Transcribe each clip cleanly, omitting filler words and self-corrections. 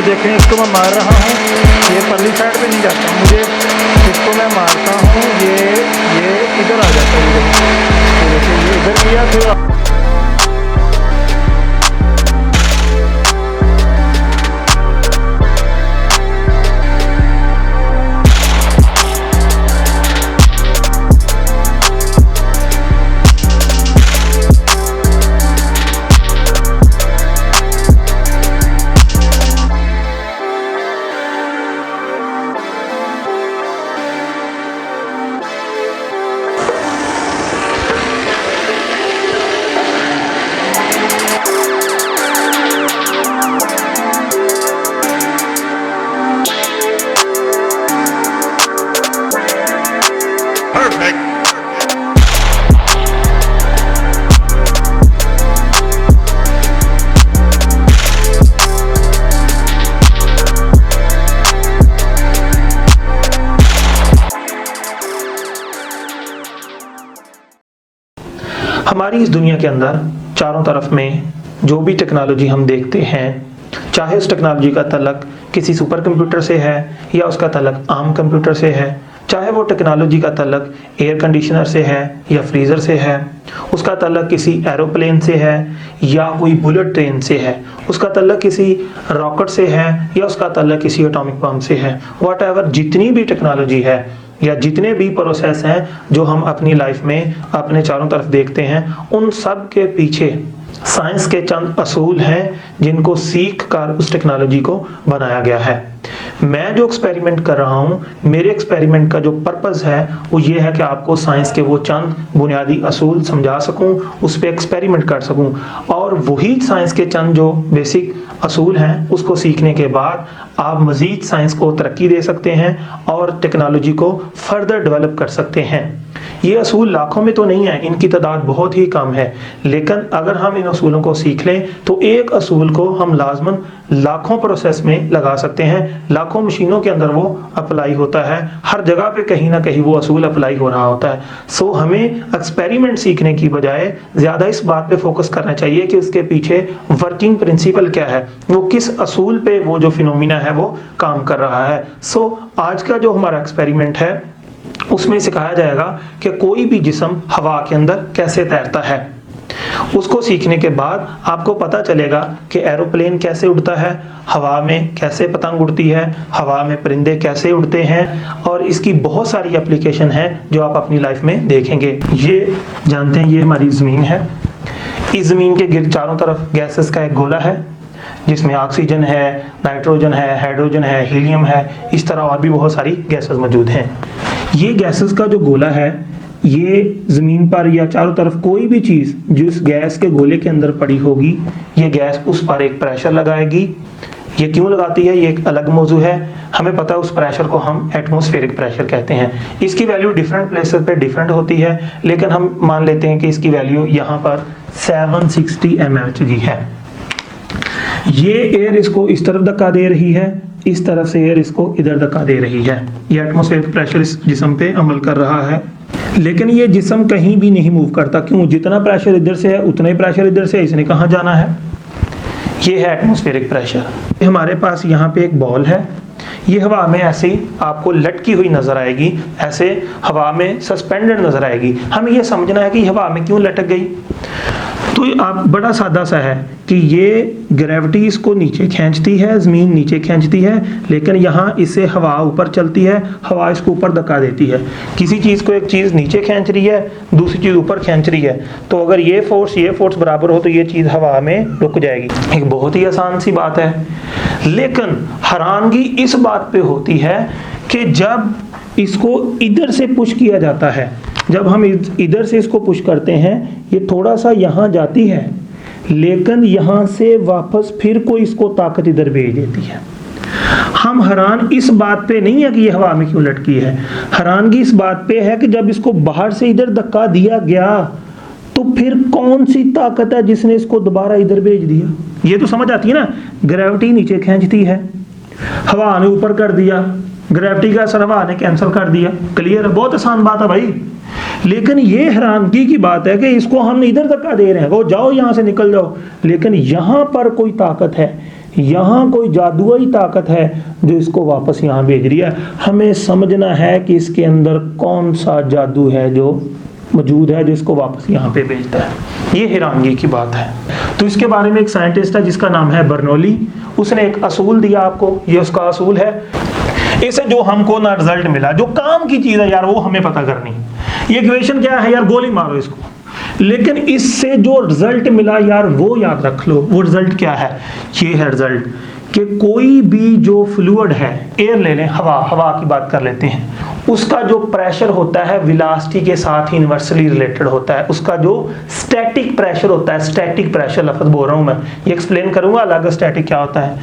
देखें, इसको मैं मार रहा हूँ, ये परली साइड पे नहीं जाता, मुझे इसको मैं मारता हूँ, ये इधर आ जाता है, इधर ये इधर किया फिर हमारी इस दुनिया के अंदर चारों तरफ में जो भी टेक्नोलॉजी हम देखते हैं, चाहे उस टेक्नोलॉजी का तल्लक किसी सुपर कंप्यूटर से है या उसका तल्लक आम कंप्यूटर से है, चाहे वो टेक्नोलॉजी का तल्लक एयर कंडीशनर से है या फ्रीज़र से है, उसका तल्लक किसी एरोप्लेन से है या कोई बुलेट ट्रेन से है, उसका तल्लक किसी रॉकेट से है या उसका तल्लक किसी एटॉमिक बम से है, व्हाटएवर जितनी भी टेक्नोलॉजी है या जितने भी प्रोसेस हैं जो हम अपनी लाइफ में अपने चारों तरफ देखते हैं, उन सब के पीछे साइंस के चंद असूल हैं जिनको सीख कर उस टेक्नोलॉजी को बनाया गया है। मैं जो एक्सपेरिमेंट कर रहा हूँ, मेरे एक्सपेरिमेंट का जो पर्पज़ है वो ये है कि आपको साइंस के वो चंद बुनियादी असूल समझा सकूँ, उस पर एक्सपेरिमेंट कर सकूँ, और वही साइंस के चंद जो बेसिक असूल हैं उसको सीखने के बाद आप मज़ीद साइंस को तरक्की दे सकते हैं और टेक्नोलॉजी को फर्दर डेवलप कर सकते हैं। ये असूल लाखों में तो नहीं है, इनकी तादाद बहुत ही कम है, लेकिन अगर हम इन असूलों को सीख लें तो एक असूल को हम लाजमन लाखों प्रोसेस में लगा सकते हैं, लाखों मशीनों के अंदर वो अप्लाई होता है, हर जगह पे कहीं ना कहीं वो असूल अप्लाई हो रहा होता है। सो हमें एक्सपेरिमेंट सीखने की बजाय ज़्यादा इस बात पे फोकस करना चाहिए कि उसके पीछे वर्किंग प्रिंसिपल क्या है, वो किस असूल पे वो जो फिनोमिना है वो काम कर रहा है। सो आज का जो हमारा एक्सपेरिमेंट है उसमें सिखाया जाएगा कि कोई भी जिस्म हवा के अंदर कैसे तैरता है। उसको सीखने के बाद आपको पता चलेगा कि एरोप्लेन कैसे उड़ता है, हवा में कैसे पतंग उड़ती है, हवा में परिंदे कैसे उड़ते हैं, और इसकी बहुत सारी एप्लीकेशन है जो आप अपनी लाइफ में देखेंगे। ये जानते हैं, ये हमारी ज़मीन है, इस ज़मीन के गिर्द चारों तरफ गैसेस का एक गोला है जिसमें ऑक्सीजन है, नाइट्रोजन है, हाइड्रोजन है, हीलियम है, इस तरह और भी बहुत सारी गैसेस मौजूद हैं। ये गैसेस का जो गोला है, ये ज़मीन पर या चारों तरफ कोई भी चीज़ जो इस गैस के गोले के अंदर पड़ी होगी, ये गैस उस पर एक प्रेशर लगाएगी। ये क्यों लगाती है ये एक अलग मौजू है, हमें पता है उस प्रेशर को हम एटमॉस्फेरिक प्रेशर कहते हैं। इसकी वैल्यू डिफरेंट प्लेसेस पे डिफरेंट होती है, लेकिन हम मान लेते हैं कि इसकी वैल्यू यहाँ पर 760 mmHg है। ये एयर इसको इस तरफ धक्का दे रही है, इस तरफ से एयर इसको इधर धक्का दे रही है। ये एटमॉस्फेरिक प्रेशर इस जिस्म पे अमल कर रहा है, लेकिन ये जिस्म कहीं भी नहीं मूव करता। क्यों? जितना प्रेशर इधर से है उतना ही प्रेशर इधर से है, इसने कहाँ जाना है? ये है एटमॉस्फेरिक प्रेशर। हमारे पास यहाँ पे एक बॉल है, ये हवा में ऐसे ही आपको लटकी हुई नजर आएगी, ऐसे हवा में सस्पेंडेड नजर आएगी। हमें ये समझना है कि हवा में क्यों लटक गई। तो आप बड़ा सादा सा है कि ये ग्रेविटी इसको नीचे खींचती है, ज़मीन नीचे खींचती है, लेकिन यहाँ इससे हवा ऊपर चलती है, हवा इसको ऊपर धक्का देती है। किसी चीज़ को एक चीज़ नीचे खींच रही है, दूसरी चीज़ ऊपर खींच रही है, तो अगर ये फोर्स बराबर हो तो ये चीज़ हवा में रुक जाएगी। एक बहुत ही आसान सी बात है, लेकिन हैरानगी इस बात पे होती है कि जब इसको इधर से पुश किया जाता है, जब हम इधर से इसको पुश करते हैं, ये थोड़ा सा यहाँ जाती है, लेकिन यहाँ से वापस फिर कोई इसको ताकत इधर भेज देती है। हम हैरान इस बात पे नहीं है कि ये हवा में क्यों लटकी है, हैरानगी इस बात पे है कि जब इसको बाहर से इधर धक्का दिया गया तो फिर कौन सी ताकत है जिसने इसको दोबारा इधर भेज दिया। ये तो समझ आती है ना, ग्रेविटी नीचे खींचती है, हवा ने ऊपर कर दिया, ग्रेविटी का असर हवा ने कैंसिल कर दिया। क्लियर है? बहुत आसान बात है भाई। लेकिन ये हैरानगी की बात है कि इसको हम इधर धक्का दे रहे हैं, वो जाओ यहाँ से निकल जाओ, लेकिन यहाँ पर कोई ताकत है, यहाँ कोई जादुई ताकत है जो इसको वापस यहाँ भेज रही है। हमें समझना है कि इसके अंदर कौन सा जादू है जो मौजूद है जो इसको वापस यहाँ पे भेजता है। ये हैरानगी की बात है। तो इसके बारे में एक साइंटिस्ट है जिसका नाम है बर्नौली। उसने एक असूल दिया आपको, ये उसका असूल है। इसे जो हमको ना रिजल्ट मिला, जो काम की चीज है यार वो हमें पता करनी। ये इक्वेशन क्या है यार, गोली मारो इसको, लेकिन इससे जो रिजल्ट मिला यार वो याद रख लो। वो रिजल्ट क्या है? ये है रिजल्ट कि कोई भी जो फ्लूइड है, एयर ले लें, हवा की बात कर लेते हैं, उसका जो प्रेशर होता है वेलोसिटी के साथ ही इन्वर्सली रिलेटेड होता है। उसका जो स्टैटिक प्रेशर होता है, स्टैटिक प्रेशर लफ्ज बोल रहा हूं मैं, ये एक्सप्लेन करूंगा अलग स्टैटिक क्या होता है।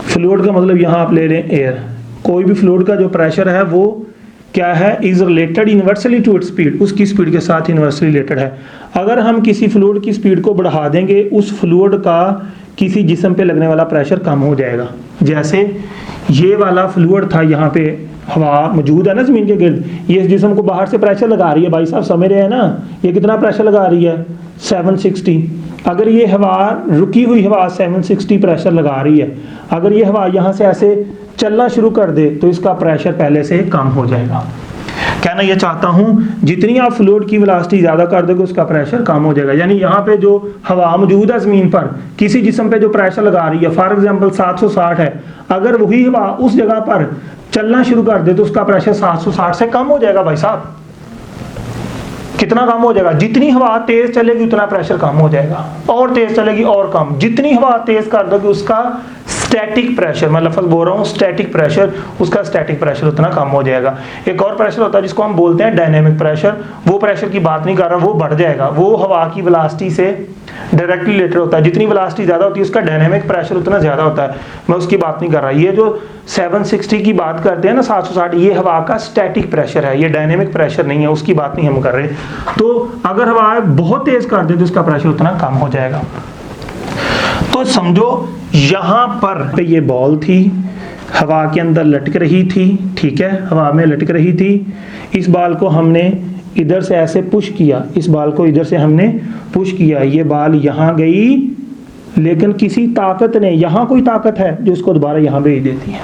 फ्लूइड का मतलब यहां आप ले लें एयर, कोई भी फ्लूइड का जो प्रेशर है वो क्या है, is related inversely to its speed, उसकी स्पीड के साथ इन्वर्सली रिलेटेड है। अगर हम किसी फ्लूइड की स्पीड को बढ़ा देंगे, उस फ्लूइड का किसी जिस्म पे लगने वाला प्रेशर कम हो जाएगा। जैसे ये वाला फ्लूइड था, यहाँ पे हवा मौजूद है ना जमीन के गिर्द, ये इस जिस्म को बाहर से प्रेशर लगा रही है। भाई साहब समझ रहे हैं ना, ये कितना प्रेशर लगा रही है? 760। अगर ये हवा, रुकी हुई हवा 760 प्रेशर लगा रही है, अगर ये हवा यहाँ से ऐसे चलना शुरू कर दे तो इसका प्रेशर पहले से कम हो जाएगा। कहना ये चाहता हूँ, जितनी आप फ्लूइड की वेलोसिटी ज़्यादा कर दोगे उसका प्रेशर कम हो जाएगा। यानी यहाँ पे जो हवा मौजूद है ज़मीन पर, किसी जिस्म पे जो प्रेशर लगा रही है, फॉर एग्जांपल 760 है, अगर वही हवा उस जगह पर चलना शुरू कर दे तो उसका प्रेशर 760 से कम हो जाएगा। भाई साहब कितना कम हो जाएगा? जितनी हवा तेज चलेगी उतना प्रेशर कम हो जाएगा, और तेज चलेगी और कम। जितनी हवा तेज कर दोगे उसका स्टैटिक प्रेशर, मैं लफ्ज़ बोल रहा हूँ स्टैटिक प्रेशर, उसका स्टैटिक प्रेशर उतना कम हो जाएगा। एक और प्रेशर होता है जिसको हम बोलते हैं डायनेमिक प्रेशर, वो प्रेशर की बात नहीं कर रहा, वो बढ़ जाएगा, वो हवा की वेलोसिटी से डायरेक्टली रिलेटेड होता है। जितनी वेलोसिटी ज़्यादा होती है उसका डायनेमिक प्रेशर उतना ज़्यादा होता है, मैं उसकी बात नहीं कर रहा। ये जो 760 की बात करते हैं ना, 760, ये हवा का स्टैटिक प्रेशर है, ये डायनेमिक प्रेशर नहीं है, उसकी बात नहीं हम कर रहे। तो अगर हवा बहुत तेज कर दे तो उसका प्रेशर उतना कम हो जाएगा। तो समझो यहाँ पर ये बॉल थी, हवा के अंदर लटक रही थी, ठीक है, हवा में लटक रही थी। इस बॉल को हमने इधर से ऐसे पुश किया, इस बॉल को इधर से हमने पुश किया, ये बॉल यहाँ गई, लेकिन किसी ताकत ने, यहाँ कोई ताकत है जो इसको दोबारा यहाँ भेज देती है।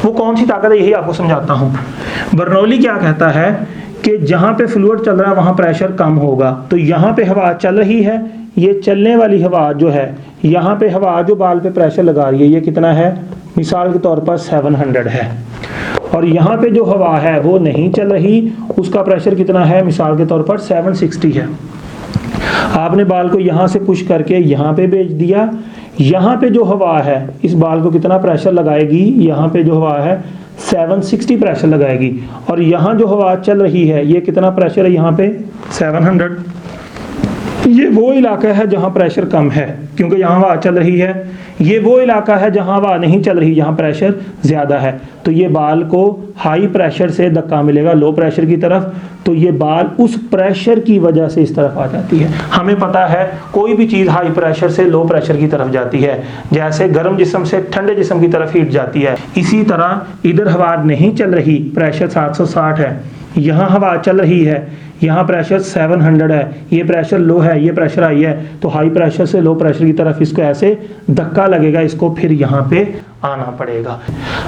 वो कौन सी ताकत है यही आपको समझाता हूँ। बर्नौली क्या कहता है कि जहाँ पे फ्लूइड चल रहा है वहाँ प्रेशर कम होगा, तो यहाँ पे हवा चल रही है, ये चलने वाली हवा जो है, यहाँ पे हवा जो बाल पे प्रेशर लगा रही है, ये कितना है, मिसाल के तौर पर 700 है, और यहाँ पे जो हवा है वो नहीं चल रही, उसका प्रेशर कितना है, मिसाल के तौर पर 760 है। आपने बाल को यहाँ से पुश करके यहाँ पे भेज दिया, यहाँ पे जो हवा है इस बाल को कितना प्रेशर लगाएगी, यहाँ पे जो हवा है 760 प्रेशर लगाएगी, और यहाँ जो हवा चल रही है ये कितना प्रेशर है, यहाँ पे 700। ये वो इलाका है जहाँ प्रेशर कम है, क्योंकि यहाँ हवा चल रही है। ये वो इलाका है जहाँ हवा नहीं चल रही, यहाँ प्रेशर ज़्यादा है। तो ये बाल को हाई प्रेशर से धक्का मिलेगा लो प्रेशर की तरफ, तो ये बाल उस प्रेशर की वजह से इस तरफ आ जाती है। हमें पता है कोई भी चीज़ हाई प्रेशर से लो प्रेशर की तरफ जाती है, जैसे गर्म जिस्म से ठंडे जिस्म की तरफ हीट जाती है। इसी तरह इधर हवा नहीं चल रही, प्रेशर 760 है, यहाँ हवा चल रही है, यहाँ प्रेशर 700 है, ये प्रेशर लो है, ये प्रेशर हाई है, तो हाई प्रेशर से लो प्रेशर की तरफ इसको ऐसे धक्का लगेगा, इसको फिर यहाँ पे आना पड़ेगा।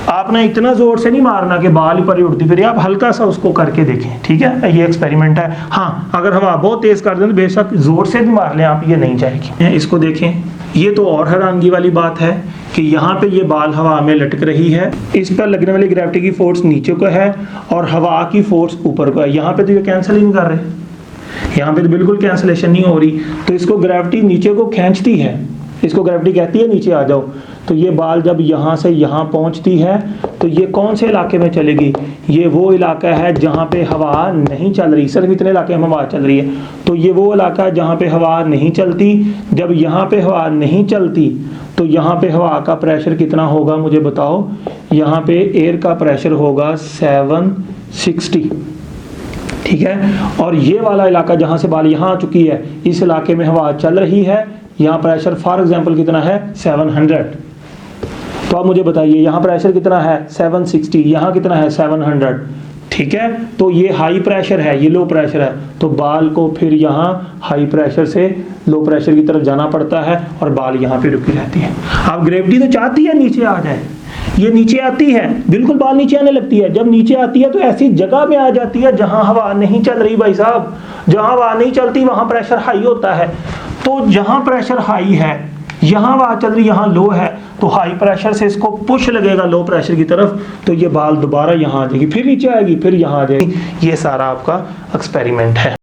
आपने इतना जोर से नहीं मारना कि बाल ऊपर ही उड़ती फिर, आप हल्का सा उसको करके देखें, ठीक है, ये एक्सपेरिमेंट है। हाँ, अगर हवा बहुत तेज कर दें तो बेशक जोर से भी मार लें आप, ये नहीं जाएगी। इसको देखें, ये तो और हैरानगी वाली बात है कि यहाँ पे ये बाल हवा में लटक रही है, इस पर लगने वाली ग्रेविटी की फोर्स नीचे को है और हवा की फोर्स ऊपर को है। यहाँ पे तो ये कैंसिल ही नहीं कर रहे, यहाँ पे तो बिल्कुल कैंसिलेशन नहीं हो रही, तो इसको ग्रेविटी नीचे को खींचती है, इसको ग्रेविटी कहती है नीचे आ जाओ। तो ये बाल जब यहाँ से यहाँ पहुँचती है तो ये कौन से इलाके में चलेगी, ये वो इलाका है जहाँ पे हवा नहीं चल रही, सिर्फ इतने इलाके में हवा चल रही है, तो ये वो इलाका है जहाँ पे हवा नहीं चलती। जब यहाँ पे हवा नहीं चलती तो यहाँ पे हवा का प्रेशर कितना होगा मुझे बताओ, यहाँ पे एयर का प्रेशर होगा 760, ठीक है। और ये वाला इलाका जहाँ से बाल यहाँ आ चुकी है, इस इलाके में हवा चल रही है, यहाँ प्रेशर फॉर एग्जांपल कितना है 700, तो आप मुझे बताइए यहाँ प्रेशर कितना है 760, यहाँ कितना है 700, ठीक है। तो ये हाई प्रेशर है, ये लो प्रेशर है, तो बाल को फिर यहाँ हाई प्रेशर से लो प्रेशर की तरफ जाना पड़ता है और बाल यहाँ पे रुकी रहती है। अब ग्रेविटी तो चाहती है नीचे आ जाए, ये नीचे आती है, बिल्कुल बाल नीचे आने लगती है। जब नीचे आती है तो ऐसी जगह में आ जाती है जहां हवा नहीं चल रही भाई साहब, जहां हवा नहीं चलती वहां प्रेशर हाई होता है। तो जहां प्रेशर हाई है, यहाँ हवा चल रही, यहाँ लो है, तो हाई प्रेशर से इसको पुश लगेगा लो प्रेशर की तरफ, तो ये बाल दोबारा यहाँ आ जाएगी, फिर नीचे आएगी, फिर यहाँ आ जाएगी। ये सारा आपका एक्सपेरिमेंट है।